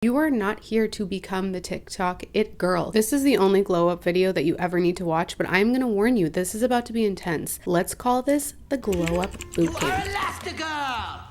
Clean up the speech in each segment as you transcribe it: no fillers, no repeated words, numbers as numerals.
You are not here to become the TikTok it girl. This is the only glow up video that you ever need to watch, but I'm gonna warn you, this is about to be intense. Let's call this the glow up boot camp.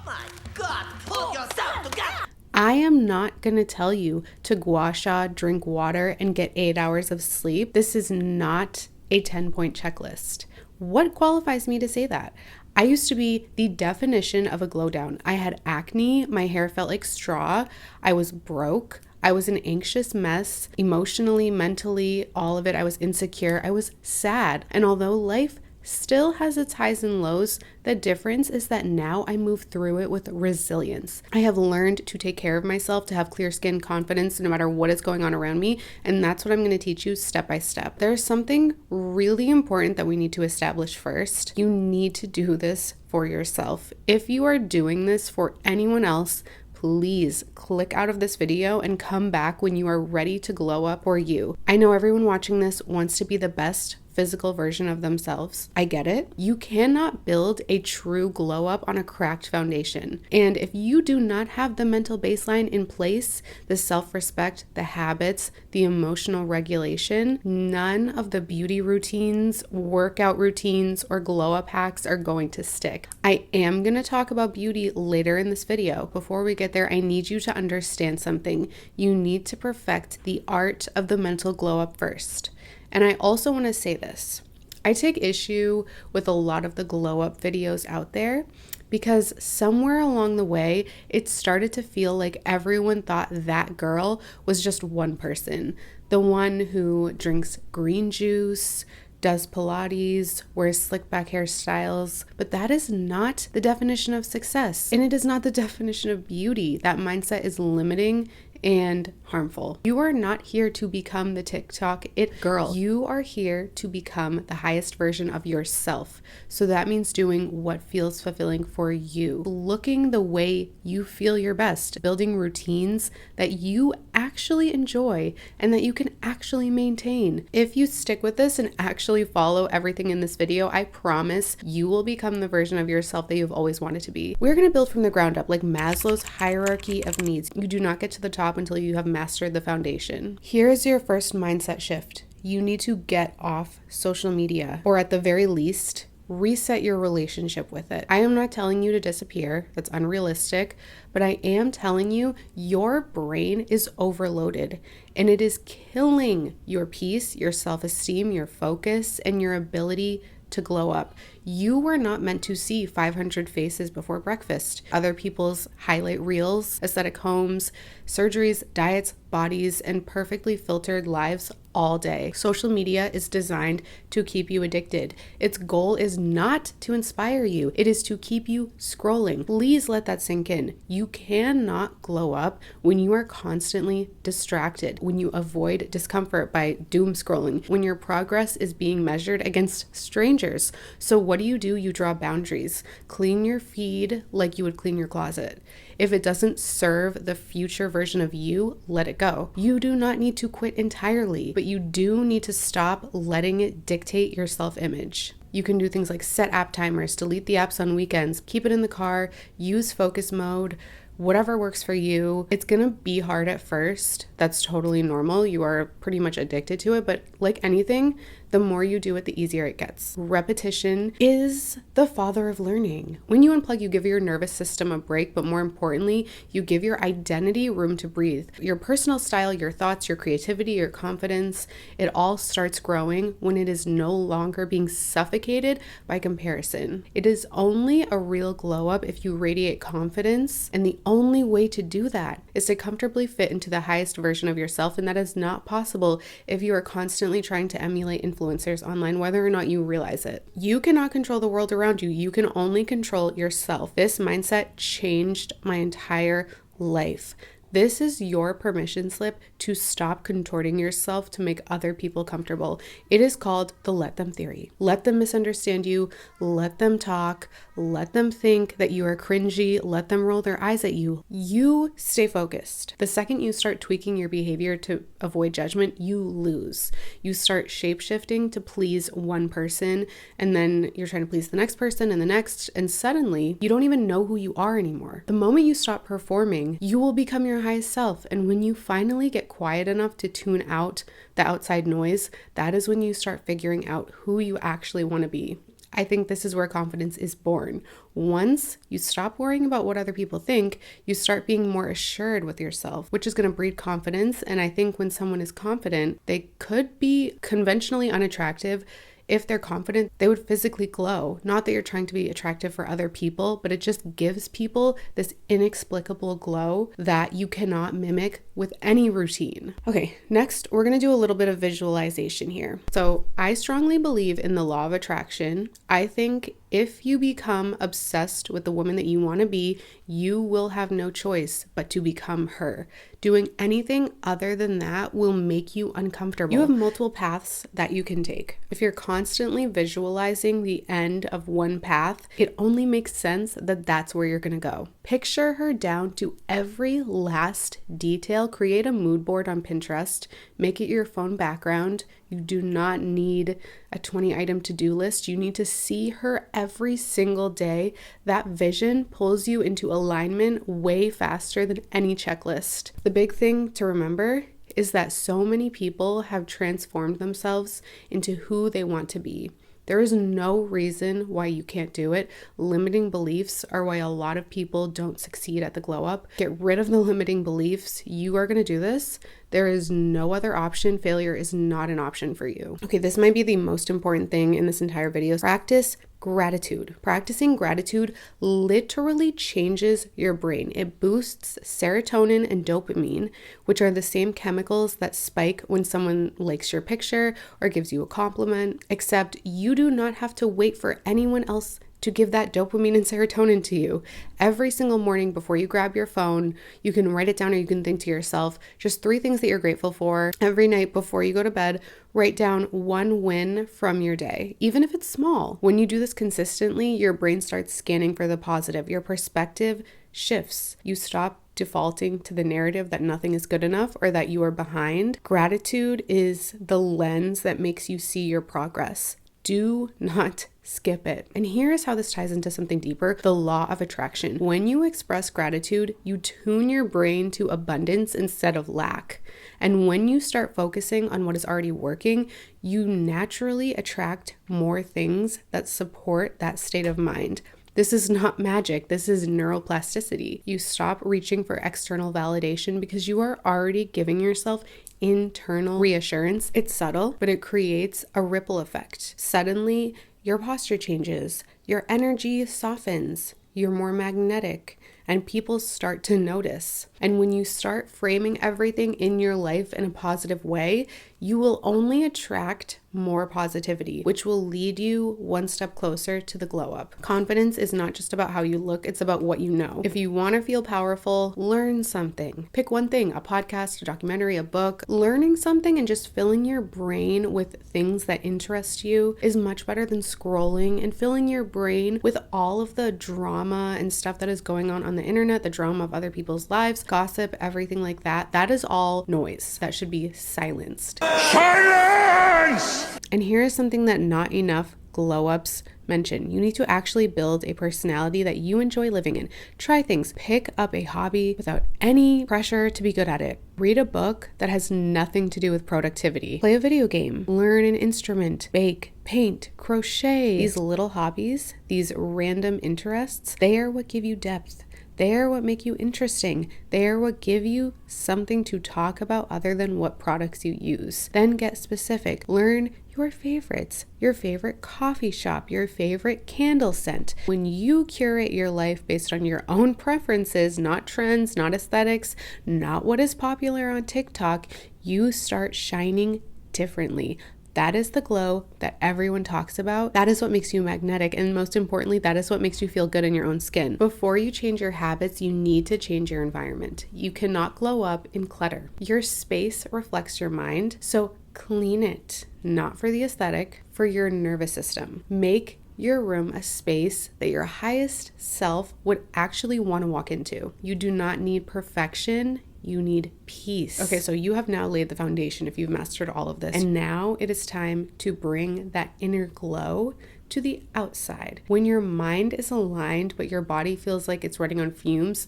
My God, pull yourself together. I am not going to tell you to gua sha, drink water, and get 8 hours of sleep. This is not a 10-point checklist. What qualifies me to say that? I used to be the definition of a glow down. I had acne, my hair felt like straw, I was broke, I was an anxious mess, emotionally, mentally, all of it. I was insecure, I was sad. And although life still has its highs and lows, the difference is that now I move through it with resilience. I have learned to take care of myself, to have clear skin, confidence, no matter what is going on around me, and that's what I'm going to teach you step by step. There's something really important that we need to establish first. You need to do this for yourself. If you are doing this for anyone else, please click out of this video and come back when you are ready to glow up for you. I know everyone watching this wants to be the best physical version of themselves. I get it. You cannot build a true glow up on a cracked foundation. And if you do not have the mental baseline in place, the self-respect, the habits, the emotional regulation, none of the beauty routines, workout routines, or glow up hacks are going to stick. I am going to talk about beauty later in this video. Before we get there, I need you to understand something. You need to perfect the art of the mental glow up first. And I also want to say this. I take issue with a lot of the glow up videos out there because somewhere along the way, it started to feel like everyone thought that girl was just one person. The one who drinks green juice, does Pilates, wears slick back hairstyles, but that is not the definition of success. And it is not the definition of beauty. That mindset is limiting and harmful. You are not here to become the TikTok it girl. You are here to become the highest version of yourself. So that means doing what feels fulfilling for you, looking the way you feel your best, building routines that you actually enjoy and that you can actually maintain. If you stick with this and actually follow everything in this video, I promise you will become the version of yourself that you've always wanted to be. We're going to build from the ground up, like Maslow's hierarchy of needs. You do not get to the top until you have mastered the foundation. Here is your first mindset shift. You need to get off social media, or at the very least, reset your relationship with it. I am not telling you to disappear. That's unrealistic. But I am telling you your brain is overloaded and it is killing your peace, your self-esteem, your focus, and your ability to glow up. You were not meant to see 500 faces before breakfast, other people's highlight reels, aesthetic homes, surgeries, diets, bodies, and perfectly filtered lives all day. Social media is designed to keep you addicted. Its goal is not to inspire you. It is to keep you scrolling. Please let that sink in. You cannot glow up when you are constantly distracted, when you avoid discomfort by doom scrolling, when your progress is being measured against strangers. So what do? You draw boundaries. Clean your feed like you would clean your closet. If it doesn't serve the future version of you, let it go. You do not need to quit entirely, but you do need to stop letting it dictate your self-image. You can do things like set app timers, delete the apps on weekends, keep it in the car, use focus mode, whatever works for you. It's gonna be hard at first. That's totally normal. You are pretty much addicted to it, but like anything, the more you do it, the easier it gets. Repetition is the father of learning. When you unplug, you give your nervous system a break, but more importantly, you give your identity room to breathe. Your personal style, your thoughts, your creativity, your confidence, it all starts growing when it is no longer being suffocated by comparison. It is only a real glow up if you radiate confidence, and the only way to do that is to comfortably fit into the highest version of yourself, and that is not possible if you are constantly trying to emulate influencers online, whether or not you realize it. You cannot control the world around you. You can only control yourself. This mindset changed my entire life. This is your permission slip to stop contorting yourself to make other people comfortable. It is called the let them theory. Let them misunderstand you, let them talk, let them think that you are cringy, let them roll their eyes at you. You stay focused. The second you start tweaking your behavior to avoid judgment, you lose. You start shape-shifting to please one person, and then you're trying to please the next person and the next, and suddenly you don't even know who you are anymore. The moment you stop performing, you will become your highest self. And when you finally get quiet enough to tune out the outside noise, that is when you start figuring out who you actually want to be. I think this is where confidence is born. Once you stop worrying about what other people think, you start being more assured with yourself, which is going to breed confidence. And I think when someone is confident, they could be conventionally unattractive. If they're confident, they would physically glow. Not that you're trying to be attractive for other people, but it just gives people this inexplicable glow that you cannot mimic with any routine. Okay, next, we're going to do a little bit of visualization here. So I strongly believe in the law of attraction. I think if you become obsessed with the woman that you want to be, you will have no choice but to become her. Doing anything other than that will make you uncomfortable. You have multiple paths that you can take. If you're constantly visualizing the end of one path, it only makes sense that that's where you're going to go. Picture her down to every last detail. Create a mood board on Pinterest. Make it your phone background. You do not need a 20-item to-do list. You need to see her every single day. That vision pulls you into alignment way faster than any checklist. The big thing to remember is that so many people have transformed themselves into who they want to be. There is no reason why you can't do it. Limiting beliefs are why a lot of people don't succeed at the glow up. Get rid of the limiting beliefs. You are going to do this. There is no other option. Failure is not an option for you. Okay, this might be the most important thing in this entire video. Practice gratitude. Practicing gratitude literally changes your brain. It boosts serotonin and dopamine, which are the same chemicals that spike when someone likes your picture or gives you a compliment, except you do not have to wait for anyone else to give that dopamine and serotonin to you. Every single morning before you grab your phone, you can write it down or you can think to yourself just 3 things that you're grateful for. Every night before you go to bed, write down 1 win from your day, even if it's small. When you do this consistently, your brain starts scanning for the positive. Your perspective shifts. You stop defaulting to the narrative that nothing is good enough or that you are behind. Gratitude is the lens that makes you see your progress. Do not skip it. And here is how this ties into something deeper, the law of attraction. When you express gratitude, you tune your brain to abundance instead of lack. And when you start focusing on what is already working, you naturally attract more things that support that state of mind. This is not magic. This is neuroplasticity. You stop reaching for external validation because you are already giving yourself internal reassurance. It's subtle, but it creates a ripple effect. Suddenly, your posture changes, your energy softens, you're more magnetic, and people start to notice. And when you start framing everything in your life in a positive way, you will only attract more positivity, which will lead you one step closer to the glow up. Confidence is not just about how you look, it's about what you know. If you want to feel powerful, learn something. Pick one thing, a podcast, a documentary, a book. Learning something and just filling your brain with things that interest you is much better than scrolling and filling your brain with all of the drama and stuff that is going on the internet, the drama of other people's lives, gossip, everything like that. That is all noise that should be silenced. Silence! And here is something that not enough glow-ups mention. You need to actually build a personality that you enjoy living in. Try things. Pick up a hobby without any pressure to be good at it. Read a book that has nothing to do with productivity. Play a video game. Learn an instrument. Bake, paint, crochet. These little hobbies, these random interests, they are what give you depth. They are what make you interesting. They are what give you something to talk about other than what products you use. Then get specific. Learn your favorites, your favorite coffee shop, your favorite candle scent. When you curate your life based on your own preferences, not trends, not aesthetics, not what is popular on TikTok, you start shining differently. That is the glow that everyone talks about. That is what makes you magnetic. And most importantly, that is what makes you feel good in your own skin. Before you change your habits, you need to change your environment. You cannot glow up in clutter. Your space reflects your mind, so clean it. Not for the aesthetic, for your nervous system. Make your room a space that your highest self would actually want to walk into. You do not need perfection. You need peace. Okay, so you have now laid the foundation if you've mastered all of this. And now it is time to bring that inner glow to the outside. When your mind is aligned, but your body feels like it's running on fumes,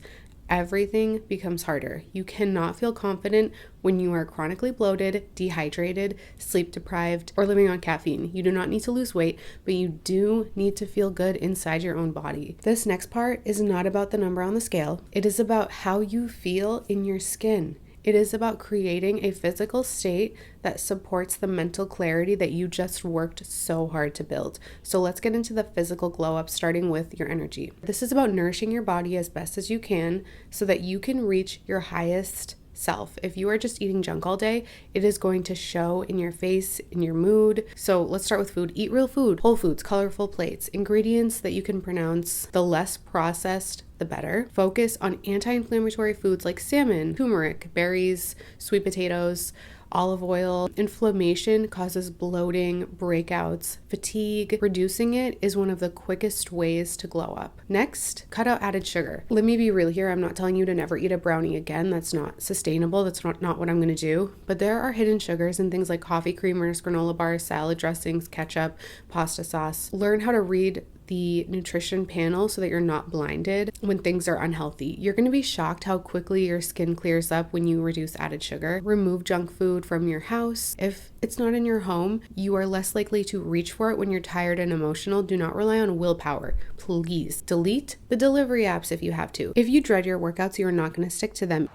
everything becomes harder. You cannot feel confident when you are chronically bloated, dehydrated, sleep deprived, or living on caffeine. You do not need to lose weight, but you do need to feel good inside your own body. This next part is not about the number on the scale. It is about how you feel in your skin. It is about creating a physical state that supports the mental clarity that you just worked so hard to build. So let's get into the physical glow up, starting with your energy. This is about nourishing your body as best as you can so that you can reach your highest self. If you are just eating junk all day, it is going to show in your face, in your mood. So let's start with food. Eat real food, whole foods, colorful plates, ingredients that you can pronounce. The less processed, the better. Focus on anti-inflammatory foods like salmon, turmeric, berries, sweet potatoes, olive oil. Inflammation causes bloating, breakouts, fatigue. Reducing it is one of the quickest ways to glow up. Next, cut out added sugar. Let me be real here. I'm not telling you to never eat a brownie again. That's not sustainable. That's not what I'm going to do. But there are hidden sugars in things like coffee creamers, granola bars, salad dressings, ketchup, pasta sauce. Learn how to read the nutrition panel so that you're not blinded when things are unhealthy. You're going to be shocked how quickly your skin clears up when you reduce added sugar. Remove junk food from your house. If it's not in your home, you are less likely to reach for it when you're tired and emotional. Do not rely on willpower. Please delete the delivery apps if you have to. If you dread your workouts, you're not going to stick to them.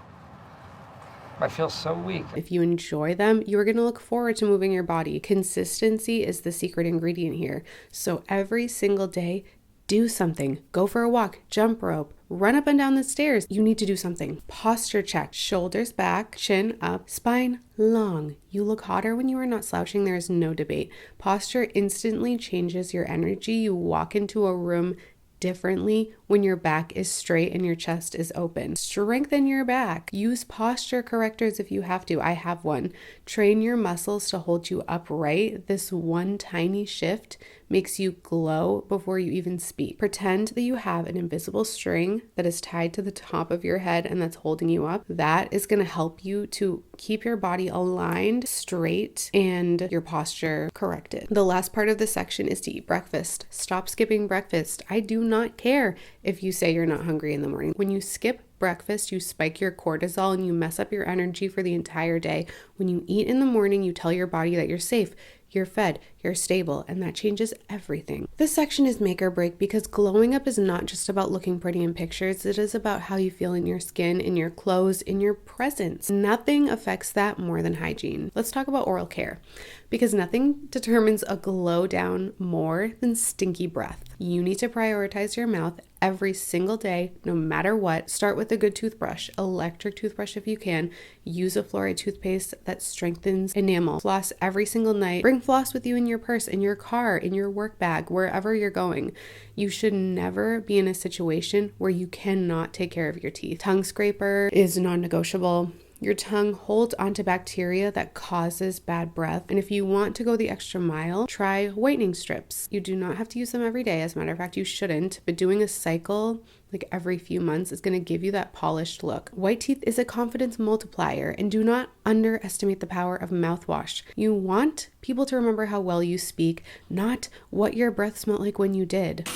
I feel so weak. If you enjoy them, you are going to look forward to moving your body. Consistency is the secret ingredient here. So every single day, do something. Go for a walk, jump rope, run up and down the stairs. You need to do something. Posture check. Shoulders back, chin up, spine long. You look hotter when you are not slouching. There is no debate. Posture instantly changes your energy. You walk into a room differently when your back is straight and your chest is open. Strengthen your back. Use posture correctors if you have to. I have one. Train your muscles to hold you upright. This one tiny shift makes you glow before you even speak. Pretend that you have an invisible string that is tied to the top of your head and that's holding you up. That is going to help you to keep your body aligned, straight, and your posture corrected. The last part of this section is to eat breakfast. Stop skipping breakfast. I do not care if you say you're not hungry in the morning. When you skip breakfast, you spike your cortisol and you mess up your energy for the entire day. When you eat in the morning, you tell your body that you're safe, you're fed, you're stable, and that changes everything. This section is make or break because glowing up is not just about looking pretty in pictures. It is about how you feel in your skin, in your clothes, in your presence. Nothing affects that more than hygiene. Let's talk about oral care because nothing determines a glow down more than stinky breath. You need to prioritize your mouth every single day, no matter what. Start with a good toothbrush, electric toothbrush if you can. Use a fluoride toothpaste that strengthens enamel. Floss every single night. Bring floss with you in your purse, in your car, in your work bag, wherever you're going. You should never be in a situation where you cannot take care of your teeth. Tongue scraper is non-negotiable. Your tongue holds onto bacteria that causes bad breath. And if you want to go the extra mile, try whitening strips. You do not have to use them every day. As a matter of fact, you shouldn't. But doing a cycle like every few months is going to give you that polished look. White teeth is a confidence multiplier, and do not underestimate the power of mouthwash. You want people to remember how well you speak, not what your breath smelled like when you did.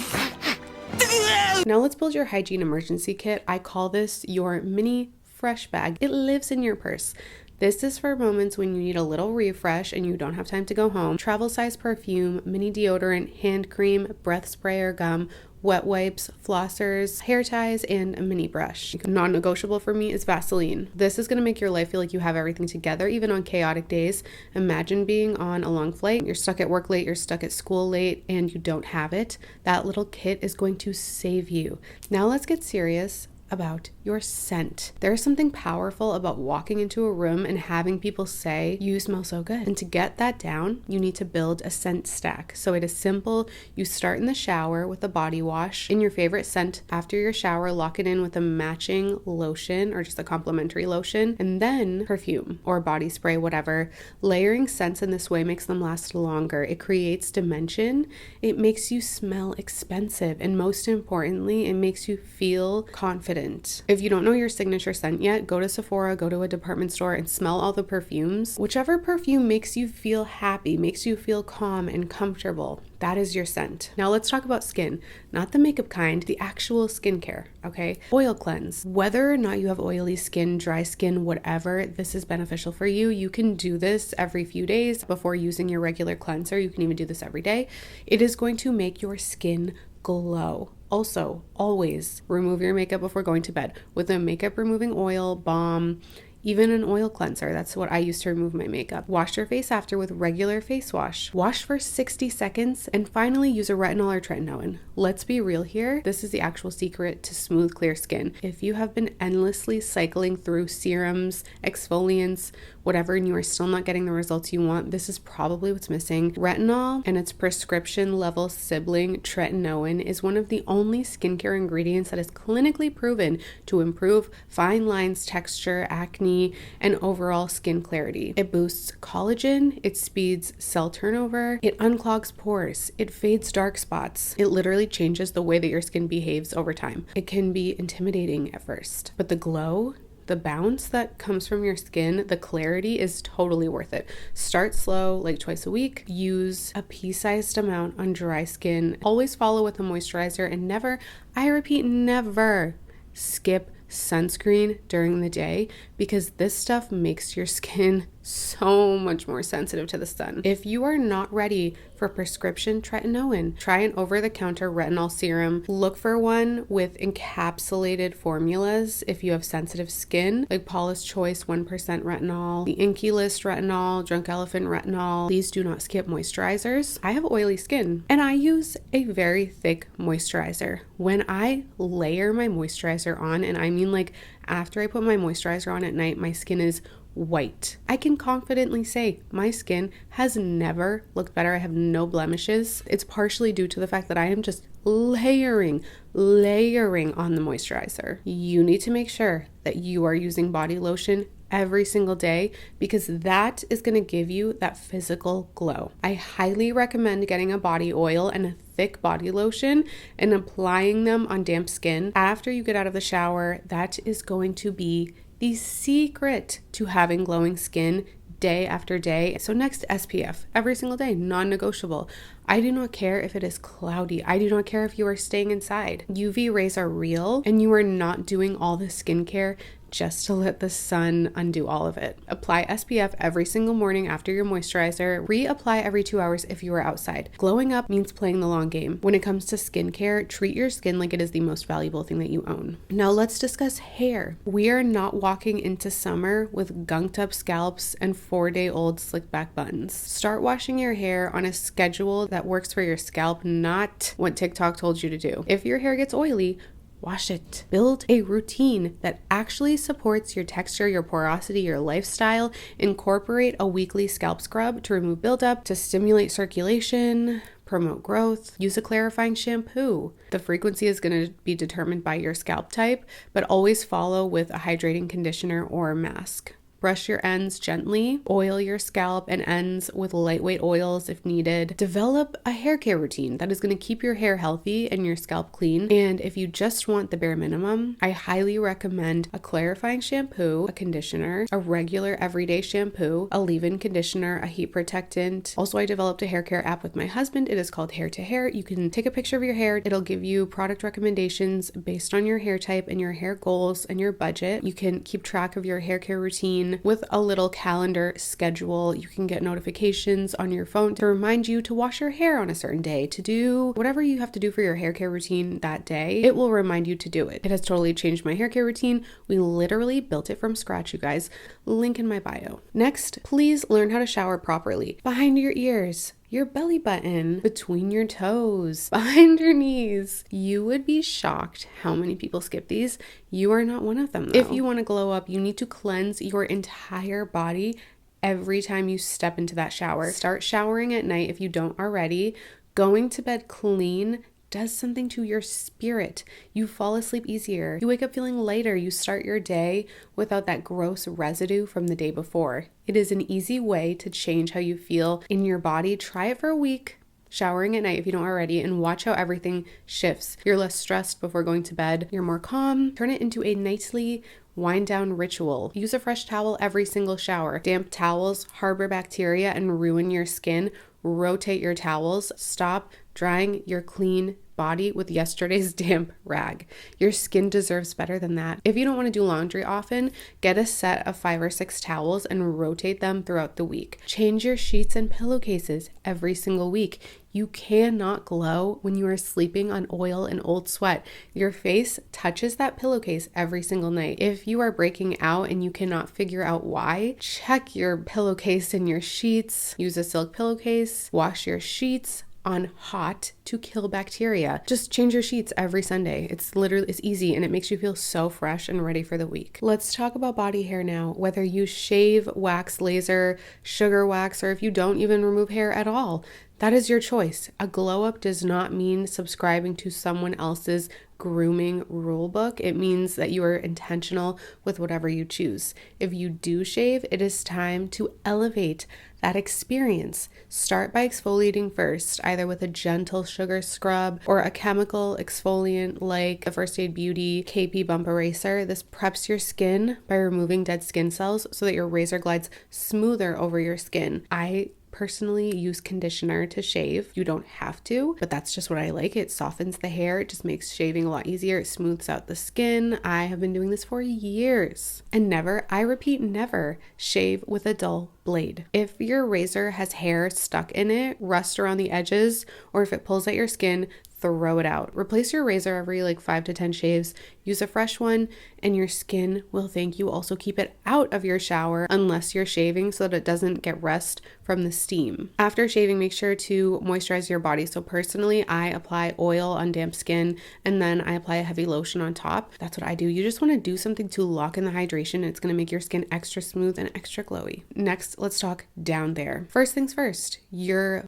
Now let's build your hygiene emergency kit. I call this your mini fresh bag. It lives in your purse. This is for moments when you need a little refresh and you don't have time to go home. Travel size perfume, mini deodorant, hand cream, breath spray or gum, wet wipes, flossers, hair ties, and a mini brush. Non-negotiable for me is Vaseline. This is going to make your life feel like you have everything together, even on chaotic days. Imagine being on a long flight. You're stuck at work late, you're stuck at school late, and you don't have it. That little kit is going to save you. Now let's get serious about your scent. There's something powerful about walking into a room and having people say, "You smell so good." And to get that down, you need to build a scent stack. So it is simple. You start in the shower with a body wash in your favorite scent. After your shower, lock it in with a matching lotion or just a complimentary lotion, and then perfume or body spray, whatever. Layering scents in this way makes them last longer. It creates dimension. It makes you smell expensive. And most importantly, it makes you feel confident. confident. If you don't know your signature scent yet, go to Sephora, go to a department store and smell all the perfumes. Whichever perfume makes you feel happy, makes you feel calm and comfortable, that is your scent. Now let's talk about skin, not the makeup kind, the actual skincare, okay? Oil cleanse. Whether or not you have oily skin, dry skin, whatever, this is beneficial for you. You can do this every few days before using your regular cleanser. You can even do this every day. It is going to make your skin glow. Also, always remove your makeup before going to bed with a makeup removing oil, balm, even an oil cleanser. That's what I use to remove my makeup. Wash your face after with regular face wash. Wash for 60 seconds and finally use a retinol or tretinoin. Let's be real here. This is the actual secret to smooth, clear skin. If you have been endlessly cycling through serums, exfoliants, whatever, and you are still not getting the results you want, this is probably what's missing. Retinol and its prescription level sibling, tretinoin, is one of the only skincare ingredients that is clinically proven to improve fine lines, texture, acne, and overall skin clarity. It boosts collagen, it speeds cell turnover, it unclogs pores, it fades dark spots. It literally changes the way that your skin behaves over time. It can be intimidating at first, but the glow, the bounce that comes from your skin, the clarity is totally worth it. Start slow, like twice a week. Use a pea-sized amount on dry skin. Always follow with a moisturizer and never, I repeat, never skip sunscreen during the day, because this stuff makes your skin so much more sensitive to the sun. If you are not ready for prescription tretinoin, try an over-the-counter retinol serum. Look for one with encapsulated formulas if you have sensitive skin, like Paula's Choice 1% retinol, the Inky List retinol, Drunk Elephant retinol. Please do not skip moisturizers. I have oily skin and I use a very thick moisturizer. When I layer my moisturizer on, and I mean like after I put my moisturizer on at night, my skin is white. I can confidently say my skin has never looked better. I have no blemishes. It's partially due to the fact that I am just layering on the moisturizer. You need to make sure that you are using body lotion every single day, because that is going to give you that physical glow. I highly recommend getting a body oil and a thick body lotion and applying them on damp skin after you get out of the shower. That is going to be the secret to having glowing skin day after day. So next, SPF every single day, non-negotiable. I do not care if it is cloudy. I do not care if you are staying inside. UV rays are real, and you are not doing all the skincare just to let the sun undo all of it. Apply SPF every single morning after your moisturizer. Reapply every 2 hours if you are outside. Glowing up means playing the long game. When it comes to skincare, treat your skin like it is the most valuable thing that you own. Now let's discuss hair. We are not walking into summer with gunked up scalps and 4-day-old slick back buns. Start washing your hair on a schedule that works for your scalp, not what TikTok told you to do. If your hair gets oily, wash it. Build a routine that actually supports your texture, your porosity, your lifestyle. Incorporate a weekly scalp scrub to remove buildup, to stimulate circulation, promote growth. Use a clarifying shampoo. The frequency is going to be determined by your scalp type, but always follow with a hydrating conditioner or mask. Brush your ends gently. Oil your scalp and ends with lightweight oils if needed. Develop a hair care routine that is going to keep your hair healthy and your scalp clean. And if you just want the bare minimum, I highly recommend a clarifying shampoo, a conditioner, a regular everyday shampoo, a leave-in conditioner, a heat protectant. Also, I developed a hair care app with my husband. It is called Hair to Hair. You can take a picture of your hair. It'll give you product recommendations based on your hair type and your hair goals and your budget. You can keep track of your hair care routine with a little calendar schedule. You can get notifications on your phone to remind you to wash your hair on a certain day, to do whatever you have to do for your hair care routine that day. It will remind you to do it. It has totally changed my hair care routine. We literally built it from scratch, you guys. Link in my bio. Next, please learn how to shower properly. Behind your ears, your belly button, between your toes, behind your knees. You would be shocked how many people skip these. You are not one of them, though. If you want to glow up, you need to cleanse your entire body every time you step into that shower. Start showering at night if you don't already. Going to bed clean does something to your spirit. You fall asleep easier. You wake up feeling lighter. You start your day without that gross residue from the day before. It is an easy way to change how you feel in your body. Try it for a week. showering at night if you don't already, and watch how everything shifts. You're less stressed before going to bed. You're more calm. Turn it into a nightly wind down ritual. Use a fresh towel every single shower. Damp towels harbor bacteria and ruin your skin. Rotate your towels. Stop drying your clean body with yesterday's damp rag. Your skin deserves better than that. If you don't want to do laundry often, get a set of 5 or 6 towels and rotate them throughout the week. Change your sheets and pillowcases every single week. You cannot glow when you are sleeping on oil and old sweat. Your face touches that pillowcase every single night. If you are breaking out and you cannot figure out why, check your pillowcase and your sheets. Use a silk pillowcase. Wash your sheets on hot to kill bacteria. Just change your sheets every Sunday. It's easy and it makes you feel so fresh and ready for the week. Let's talk about body hair now. Whether you shave, wax, laser, sugar wax, or if you don't even remove hair at all, that is your choice. A glow up does not mean subscribing to someone else's grooming rule book. It means that you are intentional with whatever you choose. If you do shave, it is time to elevate that experience. Start by exfoliating first, either with a gentle sugar scrub or a chemical exfoliant like the First Aid Beauty KP Bump Eraser. This preps your skin by removing dead skin cells so that your razor glides smoother over your skin. I personally use conditioner to shave. You don't have to, but that's just what I like. It softens the hair. It just makes shaving a lot easier. It smooths out the skin. I have been doing this for years. And never, I repeat, never shave with a dull blade. If your razor has hair stuck in it, rust around the edges, or if it pulls at your skin, throw it out. Replace your razor every 5 to 10 shaves. Use a fresh one and your skin will thank you. Also keep it out of your shower unless you're shaving so that it doesn't get rust from the steam. After shaving, make sure to moisturize your body. So personally, I apply oil on damp skin and then I apply a heavy lotion on top. That's what I do. You just want to do something to lock in the hydration. It's going to make your skin extra smooth and extra glowy. Next, let's talk down there. First things first, your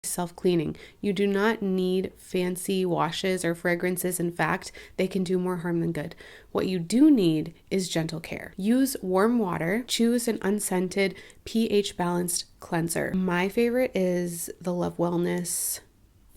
self-cleaning. You do not need fancy washes or fragrances. In fact, they can do more harm than good. What you do need is gentle care. Use warm water. Choose an unscented, pH balanced cleanser. My favorite is the Love Wellness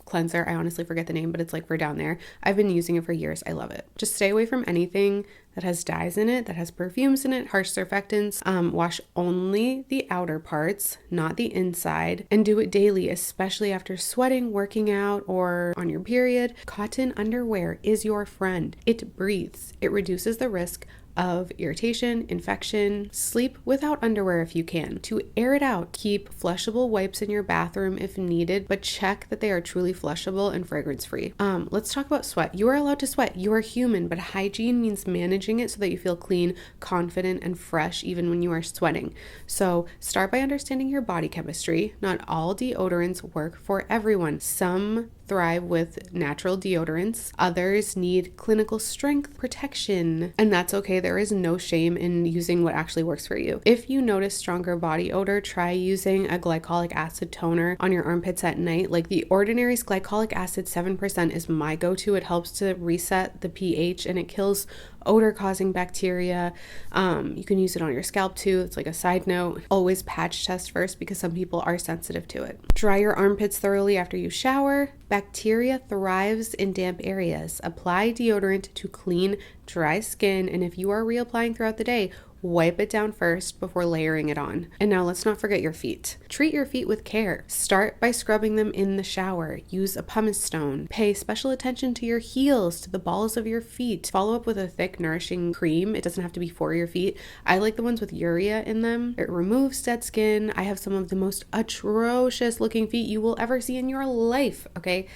cleanser. I honestly forget the name, but it's for down there. I've been using it for years. I love it. Just stay away from anything that has dyes in it, that has perfumes in it, harsh surfactants. Wash only the outer parts, not the inside, and do it daily, especially after sweating, working out, or on your period. Cotton underwear is your friend. It breathes. It reduces the risk of irritation, infection. Sleep without underwear if you can. To air it out, keep flushable wipes in your bathroom if needed, but check that they are truly flushable and fragrance free. Let's talk about sweat. You are allowed to sweat. You are human, but hygiene means managing it so that you feel clean, confident, and fresh even when you are sweating. So start by understanding your body chemistry. Not all deodorants work for everyone. Some thrive with natural deodorants. Others need clinical strength protection, and that's okay. There is no shame in using what actually works for you. If you notice stronger body odor, try using a glycolic acid toner on your armpits at night. The Ordinary's glycolic acid 7% is my go-to. It helps to reset the pH and it kills odor-causing bacteria. You can use it on your scalp too. It's a side note. Always patch test first because some people are sensitive to it. Dry your armpits thoroughly after you shower. Bacteria thrives in damp areas. Apply deodorant to clean, dry skin, and if you are reapplying throughout the day, wipe it down first before layering it on. And now let's not forget your feet. Treat your feet with care. Start by scrubbing them in the shower. Use a pumice stone. Pay special attention to your heels, to the balls of your feet. Follow up with a thick, nourishing cream. It doesn't have to be for your feet. I like the ones with urea in them. It removes dead skin. I have some of the most atrocious looking feet you will ever see in your life, okay?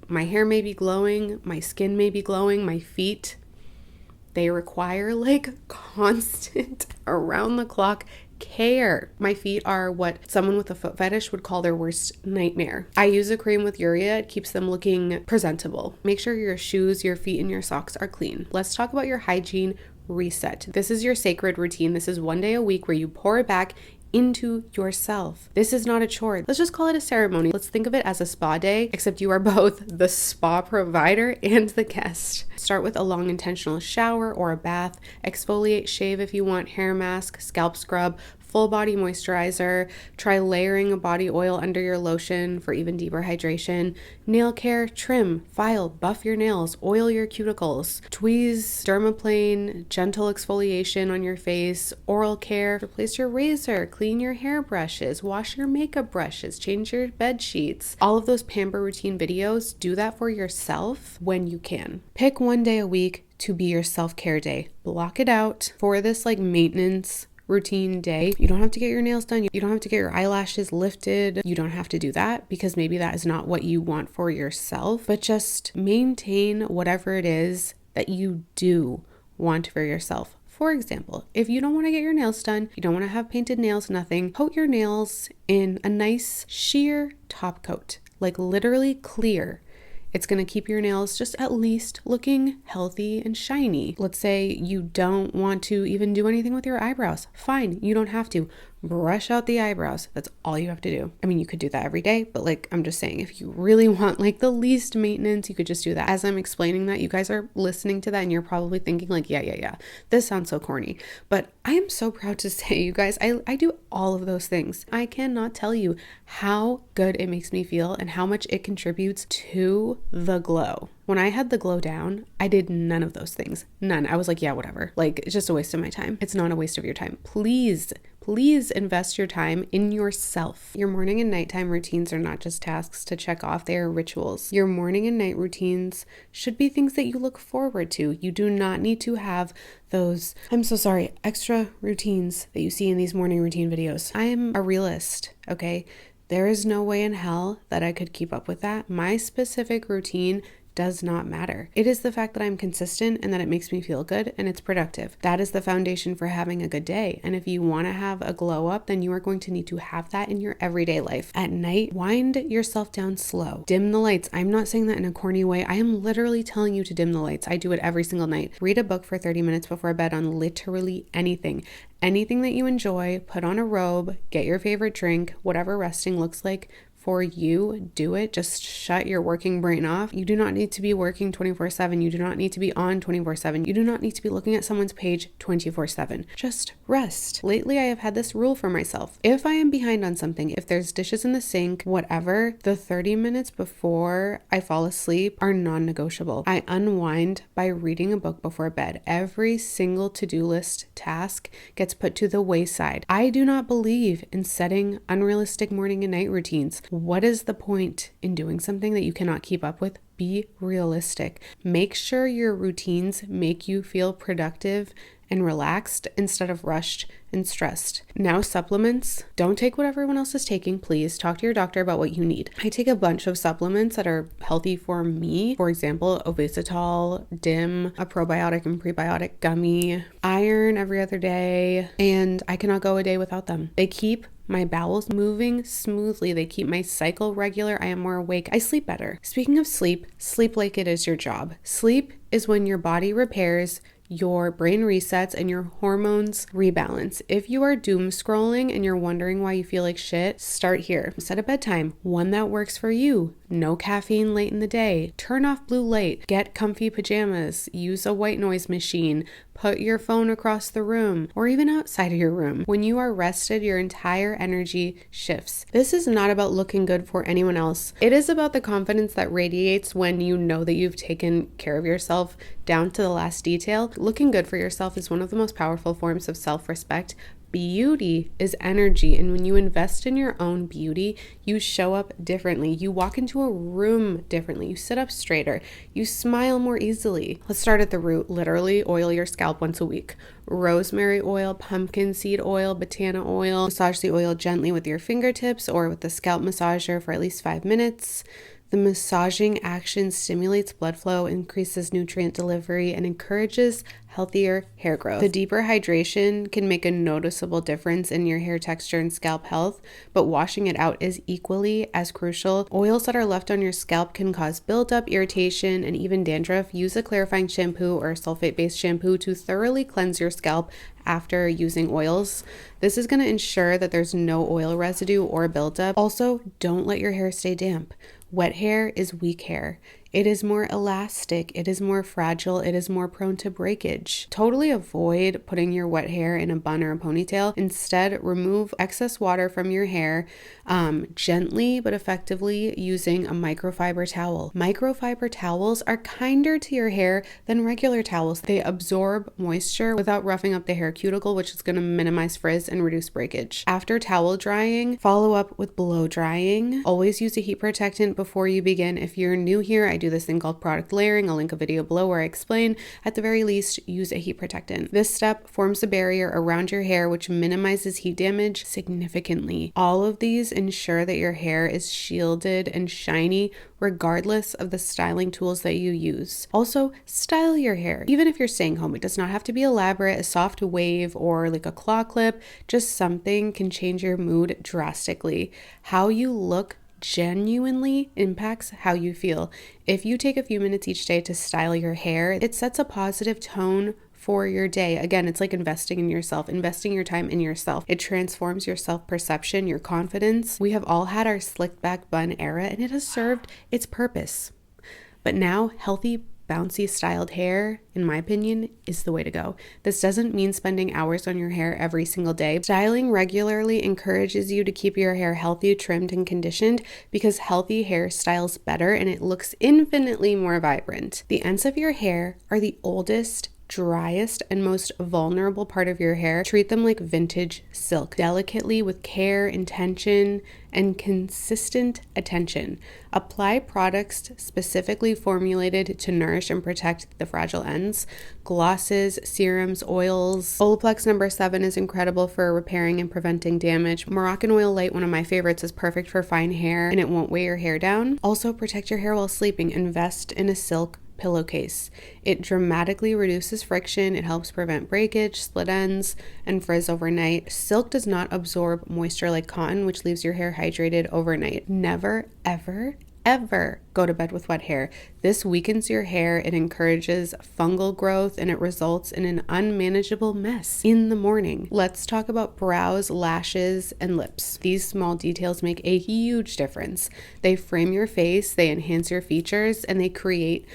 My hair may be glowing. My skin may be glowing. My feet, they require constant around the clock care. My feet are what someone with a foot fetish would call their worst nightmare. I use a cream with urea. It keeps them looking presentable. Make sure your shoes, your feet, and your socks are clean. Let's talk about your hygiene reset. This is your sacred routine. This is one day a week where you pour it back into yourself. This is not a chore. Let's just call it a ceremony. Let's think of it as a spa day, except you are both the spa provider and the guest. Start with a long intentional shower or a bath. Exfoliate, shave if you want, hair mask, scalp scrub. full body moisturizer. Try layering a body oil under your lotion for even deeper hydration. Nail care, trim, file, buff your nails, oil your cuticles, tweeze, dermaplane, gentle exfoliation on your face, oral care, replace your razor, clean your hair brushes, wash your makeup brushes, change your bed sheets. All of those pamper routine videos, do that for yourself when you can. Pick one day a week to be your self-care day. Block it out for this like maintenance routine day. You don't have to get your nails done. You don't have to get your eyelashes lifted. You don't have to do that because maybe that is not what you want for yourself, but just maintain whatever it is that you do want for yourself. For example, if you don't want to get your nails done, you don't want to have painted nails, nothing, coat your nails in a nice sheer top coat, like literally clear. It's going to keep your nails just at least looking healthy and shiny. Let's say you don't want to even do anything with your eyebrows. Fine, you don't have to. Brush out the eyebrows. That's all you have to do. I mean, you could do that every day, but like, I'm just saying, if you really want like the least maintenance, you could just do that. As I'm explaining that, you guys are listening to that and you're probably thinking like, yeah, this sounds so corny. But I am so proud to say, you guys, I do all of those things. I cannot tell you how good it makes me feel and how much it contributes to the glow. When I had the glow down, I did none of those things. None. I was like, yeah, whatever. Like, it's just a waste of my time. It's not a waste of your time. Please invest your time in yourself. Your morning and nighttime routines are not just tasks to check off, they are rituals. Your morning and night routines should be things that you look forward to. You do not need to have those, I'm so sorry, extra routines that you see in these morning routine videos. I am a realist, okay? There is no way in hell that I could keep up with that. My specific routine does not matter. It is the fact that I'm consistent and that it makes me feel good and it's productive. That is the foundation for having a good day. And if you want to have a glow up, then you are going to need to have that in your everyday life. At night, wind yourself down slow. Dim the lights. I'm not saying that in a corny way. I am literally telling you to dim the lights. I do it every single night. Read a book for 30 minutes before bed on literally anything. Anything that you enjoy, put on a robe, get your favorite drink, whatever resting looks like for you, do it. Just shut your working brain off. You do not need to be working 24/7. You do not need to be on 24/7. You do not need to be looking at someone's page 24/7. Just rest. Lately, I have had this rule for myself. If I am behind on something, if there's dishes in the sink, whatever, the 30 minutes before I fall asleep are non-negotiable. I unwind by reading a book before bed. Every single to-do list task gets put to the wayside. I do not believe in setting unrealistic morning and night routines. What is the point in doing something that you cannot keep up with? Be realistic. Make sure your routines make you feel productive and relaxed instead of rushed and stressed. Now, supplements. Don't take what everyone else is taking, please. Talk to your doctor about what you need. I take a bunch of supplements that are healthy for me. For example, Ovasitol, DIM, a probiotic and prebiotic gummy, iron every other day, and I cannot go a day without them. They keep my bowels moving smoothly. They keep my cycle regular. I am more awake. I sleep better. Speaking of sleep, sleep like it is your job. Sleep is when your body repairs, your brain resets, and your hormones rebalance. If you are doom scrolling and you're wondering why you feel like shit, start here. Set a bedtime, one that works for you. No caffeine late in the day. Turn off blue light. Get comfy pajamas. Use a white noise machine. Put your phone across the room or even outside of your room. When you are rested, your entire energy shifts. This is not about looking good for anyone else. It is about the confidence that radiates when you know that you've taken care of yourself down to the last detail. Looking good for yourself is one of the most powerful forms of self-respect. Beauty is energy, and when you invest in your own beauty, you show up differently. You walk into a room differently. You sit up straighter. You smile more easily. Let's start at the root. Literally, oil your scalp once a week. Rosemary oil, pumpkin seed oil, botana oil. Massage the oil gently with your fingertips or with the scalp massager for at least 5 minutes. The massaging action stimulates blood flow, increases nutrient delivery, and encourages healthier hair growth. The deeper hydration can make a noticeable difference in your hair texture and scalp health, but washing it out is equally as crucial. Oils that are left on your scalp can cause buildup, irritation, and even dandruff. Use a clarifying shampoo or sulfate-based shampoo to thoroughly cleanse your scalp after using oils. This is going to ensure that there's no oil residue or buildup. Also, don't let your hair stay damp. Wet hair is weak hair. It is more elastic, it is more fragile, it is more prone to breakage. Totally avoid putting your wet hair in a bun or a ponytail. Instead, remove excess water from your hair gently but effectively using a microfiber towel. Microfiber towels are kinder to your hair than regular towels. They absorb moisture without roughing up the hair cuticle, which is going to minimize frizz and reduce breakage. After towel drying, follow up with blow drying. Always use a heat protectant before you begin. If you're new here, I do this thing called product layering. I'll link a video below where I explain. At the very least, use a heat protectant. This step forms a barrier around your hair, which minimizes heat damage significantly. All of these ensure that your hair is shielded and shiny regardless of the styling tools that you use. Also, style your hair. Even if you're staying home, it does not have to be elaborate. A soft wave or like a claw clip, just something can change your mood drastically. How you look genuinely impacts how you feel. If you take a few minutes each day to style your hair, it sets a positive tone for your day. Again, it's like investing in yourself, investing your time in yourself. It transforms your self-perception, your confidence. We have all had our slicked back bun era and it has served its purpose. But now healthy, bouncy styled hair, in my opinion, is the way to go. This doesn't mean spending hours on your hair every single day. Styling regularly encourages you to keep your hair healthy, trimmed, and conditioned because healthy hair styles better and it looks infinitely more vibrant. The ends of your hair are the oldest, driest, and most vulnerable part of your hair. Treat them like vintage silk, delicately with care, intention, and consistent attention. Apply products specifically formulated to nourish and protect the fragile ends. Glosses, serums, oils. Olaplex number 7 is incredible for repairing and preventing damage. Moroccan Oil Light, one of my favorites, is perfect for fine hair and it won't weigh your hair down. Also, protect your hair while sleeping. Invest in a silk pillowcase. It dramatically reduces friction, it helps prevent breakage, split ends, and frizz overnight. Silk does not absorb moisture like cotton, which leaves your hair hydrated overnight. Never, ever go to bed with wet hair. This weakens your hair, it encourages fungal growth, and it results in an unmanageable mess in the morning. Let's talk about brows, lashes, and lips. These small details make a huge difference. They frame your face, they enhance your features, and they create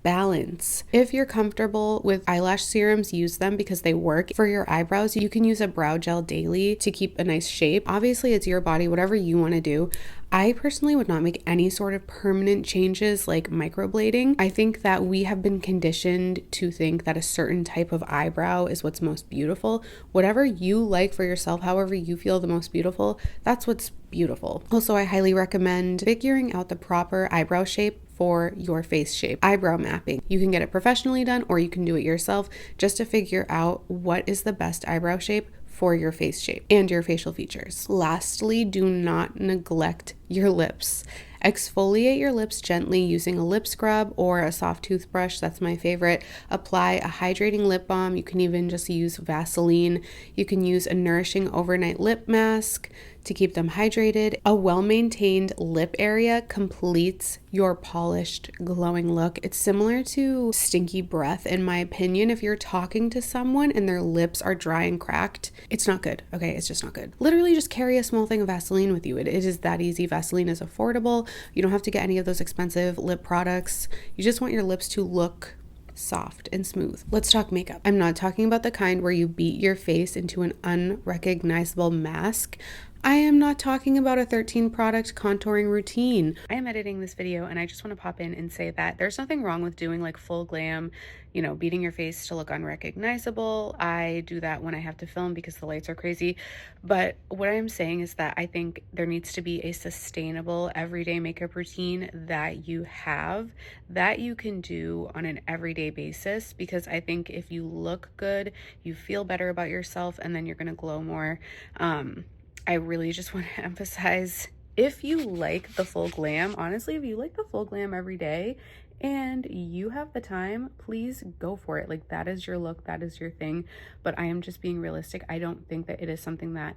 balance. If you're comfortable with eyelash serums, use them because they work. For your eyebrows, you can use a brow gel daily to keep a nice shape. Obviously, it's your body, whatever you want to do. I personally would not make any sort of permanent changes like microblading. I think that we have been conditioned to think that a certain type of eyebrow is what's most beautiful. Whatever you like for yourself, however you feel the most beautiful, that's what's beautiful. Also, I highly recommend figuring out the proper eyebrow shape for your face shape. Eyebrow mapping. You can get it professionally done or you can do it yourself just to figure out what is the best eyebrow shape for your face shape and your facial features. Lastly, do not neglect your lips. Exfoliate your lips gently using a lip scrub or a soft toothbrush. That's my favorite. Apply a hydrating lip balm. You can even just use Vaseline. You can use a nourishing overnight lip mask to keep them hydrated. A well-maintained lip area completes your polished, glowing look. It's similar to stinky breath, in my opinion. If you're talking to someone and their lips are dry and cracked, it's not good. Okay, it's just not good. Literally just carry a small thing of Vaseline with you. It is that easy. Vaseline is affordable. You don't have to get any of those expensive lip products. You just want your lips to look soft and smooth. Let's talk makeup. I'm not talking about the kind where you beat your face into an unrecognizable mask. I am not talking about a 13 product contouring routine. I am editing this video and I just want to pop in and say that there's nothing wrong with doing like full glam, beating your face to look unrecognizable. I do that when I have to film because the lights are crazy. But what I'm saying is that I think there needs to be a sustainable everyday makeup routine that you have, that you can do on an everyday basis, because I think if you look good, you feel better about yourself, and then you're going to glow more. I really just want to emphasize, if you like the full glam, honestly, if you like the full glam every day and you have the time, please go for it. Like, that is your look, that is your thing. But I am just being realistic. I don't think that it is something that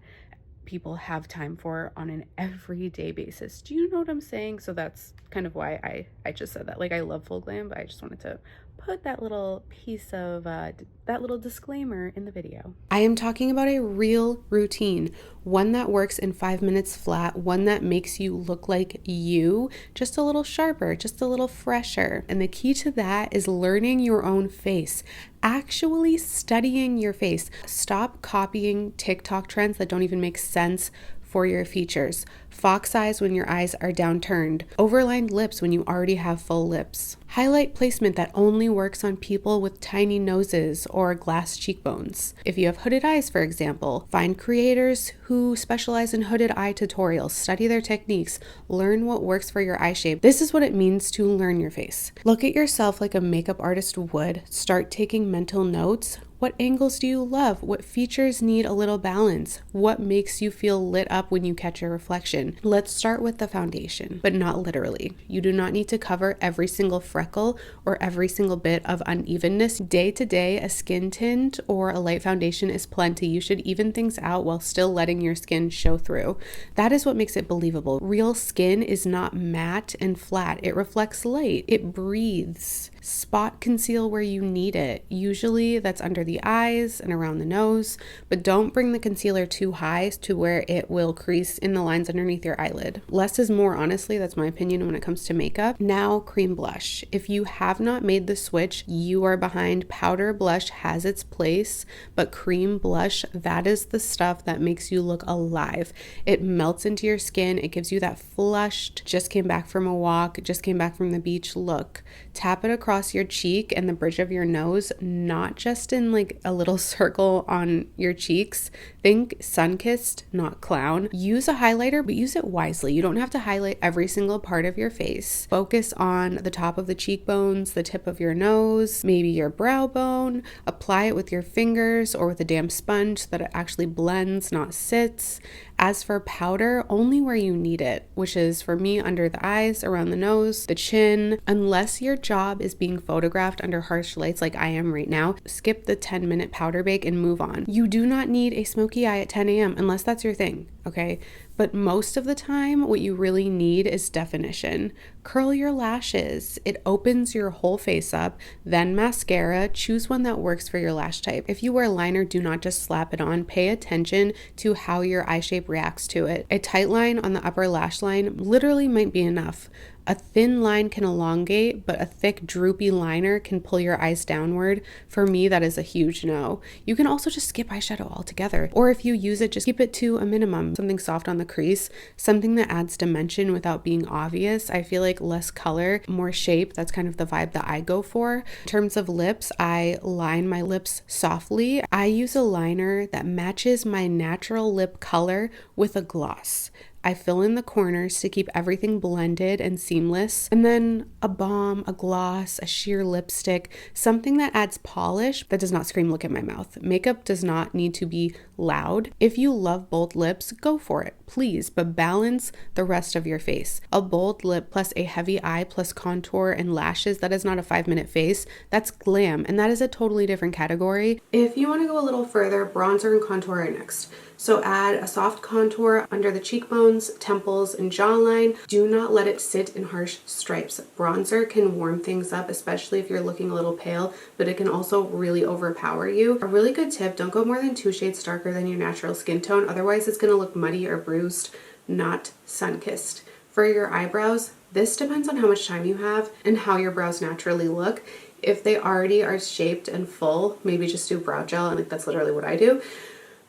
people have time for on an everyday basis. Do you know what I'm saying? So that's kind of why I just said that. Like, I love full glam, but I just wanted to put that little piece of, that little disclaimer in the video. I am talking about a real routine, one that works in 5 minutes flat, one that makes you look like you, just a little sharper, just a little fresher. And the key to that is learning your own face, actually studying your face. Stop copying TikTok trends that don't even make sense for your features. Fox eyes when your eyes are downturned. Overlined lips when you already have full lips. Highlight placement that only works on people with tiny noses or glass cheekbones. If you have hooded eyes, for example, find creators who specialize in hooded eye tutorials, study their techniques, learn what works for your eye shape. This is what it means to learn your face. Look at yourself like a makeup artist would. Start taking mental notes. What angles do you love? What features need a little balance? What makes you feel lit up when you catch your reflection? Let's start with the foundation, but not literally. You do not need to cover every single freckle or every single bit of unevenness. Day to day, a skin tint or a light foundation is plenty. You should even things out while still letting your skin show through. That is what makes it believable. Real skin is not matte and flat. It reflects light. It breathes. Spot conceal where you need it. Usually that's under the eyes and around the nose, but don't bring the concealer too high to where it will crease in the lines underneath your eyelid. Less is more, honestly. That's my opinion when it comes to makeup. Now, cream blush. If you have not made the switch, you are behind. Powder blush has its place, but cream blush, that is the stuff that makes you look alive. It melts into your skin. It gives you that flushed, just came back from a walk, just came back from the beach look. Tap it across your cheek and the bridge of your nose, not just in like a little circle on your cheeks. Think sun-kissed, not clown. Use a highlighter, but use it wisely. You don't have to highlight every single part of your face. Focus on the top of the cheekbones, the tip of your nose, maybe your brow bone. Apply it with your fingers or with a damp sponge so that it actually blends, not sits. As for powder, only where you need it, which is for me under the eyes, around the nose, the chin. Unless your job is being photographed under harsh lights like I am right now, skip the 10-minute powder bake and move on. You do not need a smoky eye at 10 a.m. unless that's your thing, okay? But most of the time, what you really need is definition. Curl your lashes. It opens your whole face up. Then mascara. Choose one that works for your lash type. If you wear liner, do not just slap it on. Pay attention to how your eye shape reacts to it. A tight line on the upper lash line literally might be enough. A thin line can elongate, but a thick, droopy liner can pull your eyes downward. For me, that is a huge no. You can also just skip eyeshadow altogether. Or if you use it, just keep it to a minimum. Something soft on the crease, something that adds dimension without being obvious. I feel like less color, more shape. That's kind of the vibe that I go for. In terms of lips, I line my lips softly. I use a liner that matches my natural lip color with a gloss. I fill in the corners to keep everything blended and seamless. And then a balm, a gloss, a sheer lipstick, something that adds polish that does not scream, look at my mouth. Makeup does not need to be loud. If you love bold lips, go for it, please, but balance the rest of your face. A bold lip plus a heavy eye plus contour and lashes, that is not a 5-minute face. That's glam, and that is a totally different category. If you want to go a little further, bronzer and contour are next. So add a soft contour under the cheekbones, temples, and jawline. Do not let it sit in harsh stripes. Bronzer can warm things up, especially if you're looking a little pale, but it can also really overpower you. A really good tip, don't go more than 2 shades darker than your natural skin tone. Otherwise, it's going to look muddy or bruised, not sun-kissed. For your eyebrows, this depends on how much time you have and how your brows naturally look. If they already are shaped and full, maybe just do brow gel, and that's literally what I do.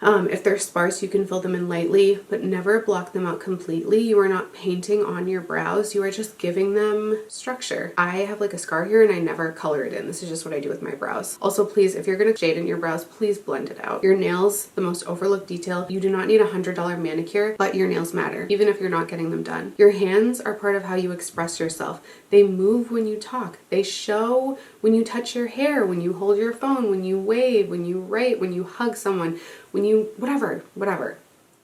If they're sparse, you can fill them in lightly, but never block them out completely. You are not painting on your brows. You are just giving them structure. I have like a scar here and I never color it in. This is just what I do with my brows. Also, please, if you're going to shade in your brows, please blend it out. Your nails, the most overlooked detail. You do not need a $100 manicure, but your nails matter, even if you're not getting them done. Your hands are part of how you express yourself. They move when you talk. They show when you touch your hair, when you hold your phone, when you wave, when you write, when you hug someone, when you, whatever.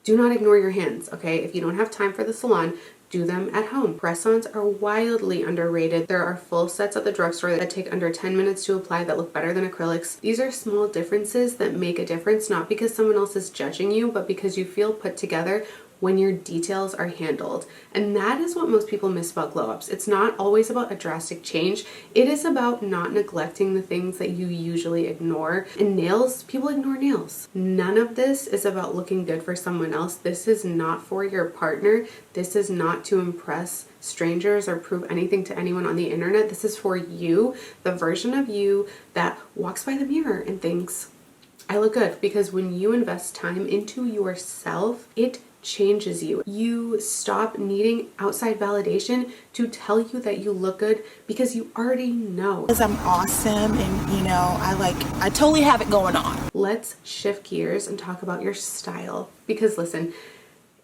Do not ignore your hands, okay? If you don't have time for the salon, do them at home. Press-ons are wildly underrated. There are full sets at the drugstore that take under 10 minutes to apply that look better than acrylics. These are small differences that make a difference, not because someone else is judging you, but because you feel put together when your details are handled. And that is what most people miss about glow ups. It's not always about a drastic change. It is about not neglecting the things that you usually ignore. And nails, people ignore nails. None of this is about looking good for someone else. This is not for your partner. This is not to impress strangers or prove anything to anyone on the internet. This is for you, the version of you that walks by the mirror and thinks, I look good. Because when you invest time into yourself, it changes you. You stop needing outside validation to tell you that you look good because you already know. Because I'm awesome and I totally have it going on. Let's shift gears and talk about your style. Because listen,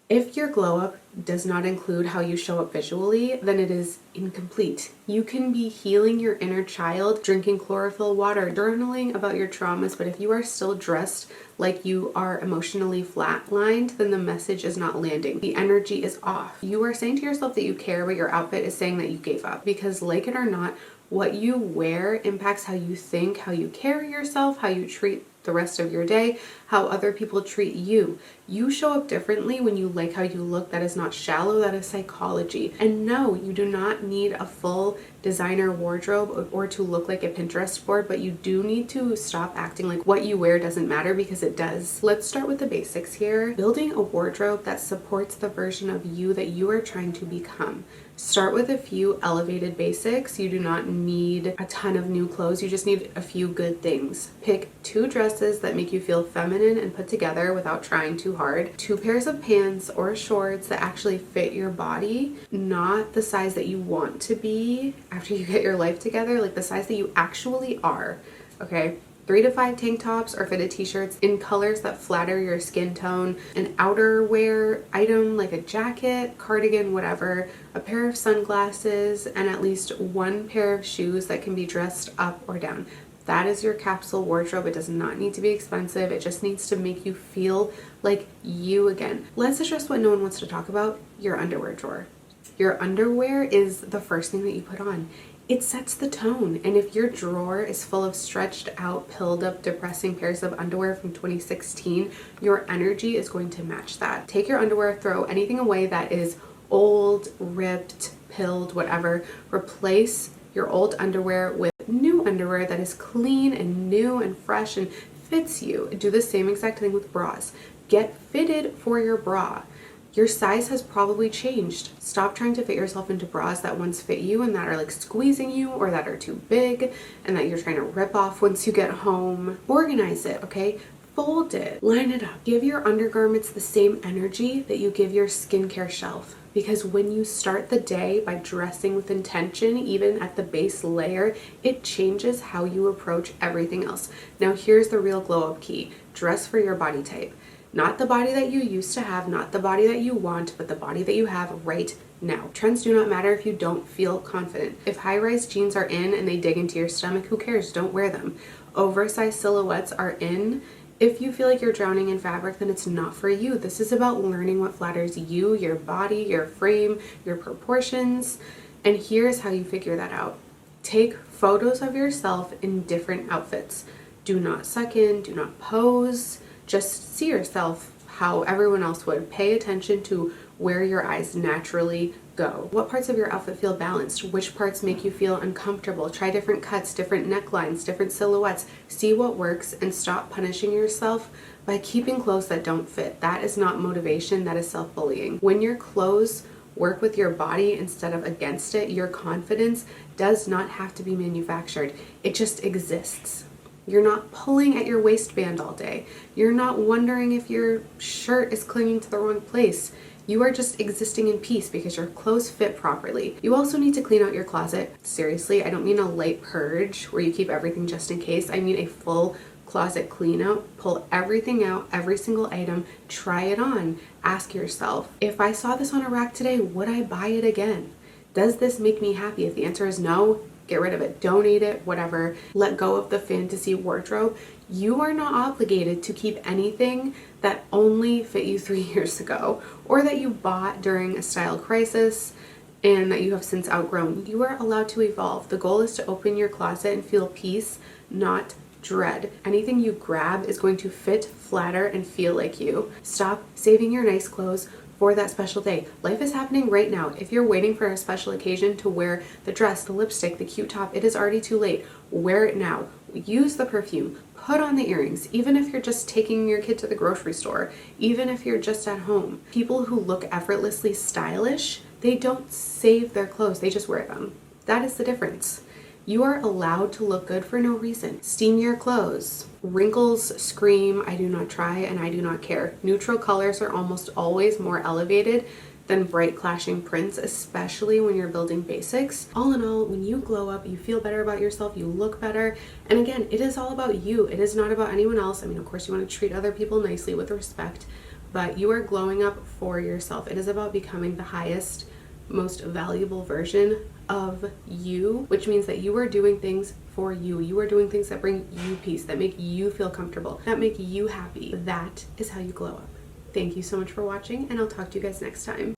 if your glow up does not include how you show up visually, then it is incomplete. You can be healing your inner child, drinking chlorophyll water, journaling about your traumas, but if you are still dressed like you are emotionally flatlined, then the message is not landing. The energy is off. You are saying to yourself that you care, but your outfit is saying that you gave up. Because like it or not, what you wear impacts how you think, how you carry yourself, how you treat the rest of your day, how other people treat you. You show up differently when you like how you look. That is not shallow, that is psychology. And no, you do not need a full designer wardrobe or to look like a Pinterest board, but you do need to stop acting like what you wear doesn't matter, because it does. Let's start with the basics here. Building a wardrobe that supports the version of you that you are trying to become. Start with a few elevated basics. You do not need a ton of new clothes. You just need a few good things. Pick 2 dresses that make you feel feminine and put together without trying too hard. 2 pairs of pants or shorts that actually fit your body, not the size that you want to be after you get your life together, like the size that you actually are, okay? 3 to 5 tank tops or fitted t-shirts in colors that flatter your skin tone, an outerwear item like a jacket, cardigan, whatever, a pair of sunglasses, and at least 1 pair of shoes that can be dressed up or down. That is your capsule wardrobe. It does not need to be expensive. It just needs to make you feel like you again. Let's address what no one wants to talk about, your underwear drawer. Your underwear is the first thing that you put on. It sets the tone. And if your drawer is full of stretched out, pilled up, depressing pairs of underwear from 2016, your energy is going to match that. Take your underwear, throw anything away that is old, ripped, pilled, whatever. Replace your old underwear with new underwear that is clean and new and fresh and fits you. Do the same exact thing with bras. Get fitted for your bra. Your size has probably changed. Stop trying to fit yourself into bras that once fit you and that are like squeezing you or that are too big and that you're trying to rip off once you get home. Organize it, okay? Fold it, line it up. Give your undergarments the same energy that you give your skincare shelf. Because when you start the day by dressing with intention, even at the base layer, it changes how you approach everything else. Now here's the real glow up key. Dress for your body type. Not the body that you used to have, not the body that you want, but the body that you have right now. Trends do not matter if you don't feel confident. If high-rise jeans are in and they dig into your stomach, who cares? Don't wear them. Oversized silhouettes are in. If you feel like you're drowning in fabric, then it's not for you. This is about learning what flatters you, your body, your frame, your proportions. And here's how you figure that out. Take photos of yourself in different outfits. Do not suck in, do not pose. Just see yourself how everyone else would. Pay attention to where your eyes naturally go. What parts of your outfit feel balanced? Which parts make you feel uncomfortable? Try different cuts, different necklines, different silhouettes. See what works and stop punishing yourself by keeping clothes that don't fit. That is not motivation, that is self-bullying. When your clothes work with your body instead of against it, your confidence does not have to be manufactured. It just exists. You're not pulling at your waistband all day. You're not wondering if your shirt is clinging to the wrong place. You are just existing in peace because your clothes fit properly. You also need to clean out your closet. Seriously, I don't mean a light purge where you keep everything just in case. I mean a full closet clean out. Pull everything out, every single item, try it on. Ask yourself, if I saw this on a rack today, would I buy it again? Does this make me happy? If the answer is no, get rid of it, donate it, whatever. Let go of the fantasy wardrobe. You are not obligated to keep anything that only fit you 3 years ago or that you bought during a style crisis and that you have since outgrown. You are allowed to evolve. The goal is to open your closet and feel peace, not dread. Anything you grab is going to fit, flatter, and feel like you. Stop saving your nice clothes for that special day. Life is happening right now. If you're waiting for a special occasion to wear the dress, the lipstick, the cute top, it is already too late. Wear it now. Use the perfume. Put on the earrings, even if you're just taking your kid to the grocery store, even if you're just at home. People who look effortlessly stylish, they don't save their clothes, they just wear them. That is the difference. You are allowed to look good for no reason. Steam your clothes. Wrinkles scream, I do not try and I do not care. Neutral colors are almost always more elevated than bright clashing prints, especially when you're building basics. All in all, when you glow up, you feel better about yourself, you look better. And again, it is all about you. It is not about anyone else. I mean, of course, you want to treat other people nicely with respect, but you are glowing up for yourself. It is about becoming the highest, most valuable version of you, which means that you are doing things for you. You are doing things that bring you peace, that make you feel comfortable, that make you happy. That is how you glow up. Thank you so much for watching, and I'll talk to you guys next time.